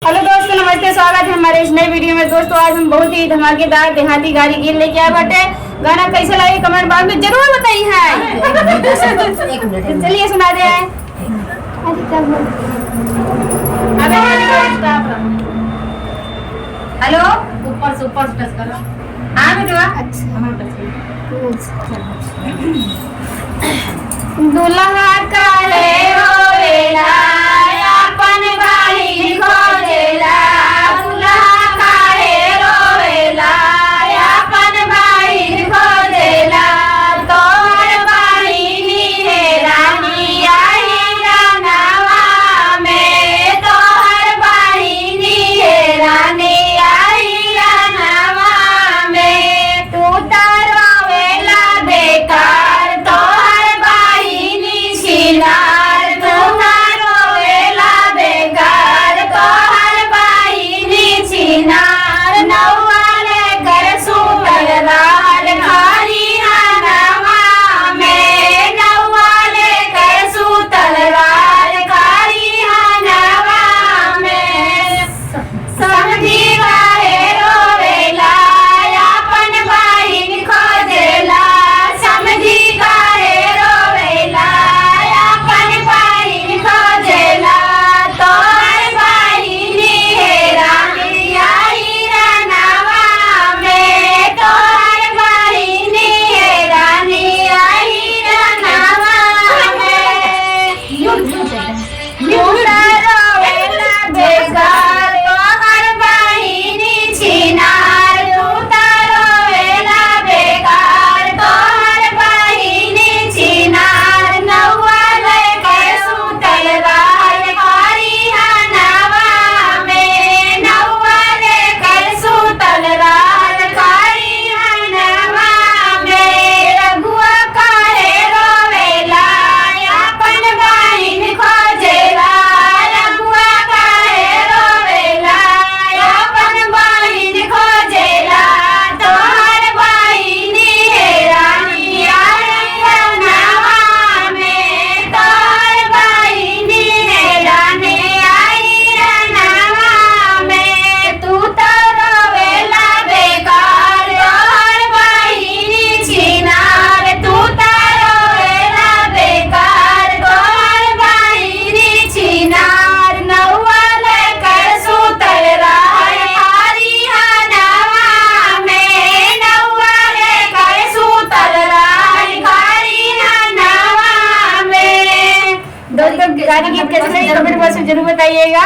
Hello दोस्तों, नमस्ते। स्वागत है हमारे इस नए वीडियो में। दोस्तों आज हम बहुत ही धमाकेदार देहाती गाड़ी गीत लेके आए बाटे। गाना कैसे लगे कमेंट बॉक्स में जरूर बताइए है। चलिए सुना दे। हेलो, ऊपर से टच करो। हाँ बेटा। अच्छा दुल्हा काहे होवेला अपन बाही खोजेला। दुल्हा काहे रोवेला अपन बाही खोजेला। तोहर बाही निहेरानी आई रानावा में। तोहर बाही निहेरानी आई रानावा में। तू तारोवेला बेकार तोहर बाही निशिनार। तू तारोवेला बेकार तोहर बाही निशिनार। नौवाले कर सुतल राल खारी हनवा में। नौवाले कर सुतल राल खारी हनवा में। समझी काहे रोवेला अपन बहिन खोजेला। समझी काहे रोवेला अपन बहिन खोजेला। तोहर बहिन हेरानी आई रानावा में। तोहर बहिन हेरानी आई रानावा में। रोवेला बेकार तोहर बहिन छिनार। तू रोवेला बेकार तोहर बहिन छिनार। नौवा लेकर सुतल रहल खारी हनवा में। नौवा लेकर सुतल रहल खारी हनवा में। रघुआ काहे रोवेला अपन बहिन खोजेला। रघुआ काहे रोवेला अपन बहिन खोजेला। तोहर बहिन हेरानी आई रानावा में। तोहर बहिन हेरानी आई रानावा में। तू तो रोवेला बेकार तोहर बहिन छिनार। तू तो रोवेला बेकार तोहर बहिन छिनार। नौवा लेकर सुतल रहल खारी हनवा में। नौवा लेकर सुतल रहल खारी हनवा में। दोस्तों गाड़ी गीत कैसे लगे कमेंट बॉक्स में जरूर बताइएगा।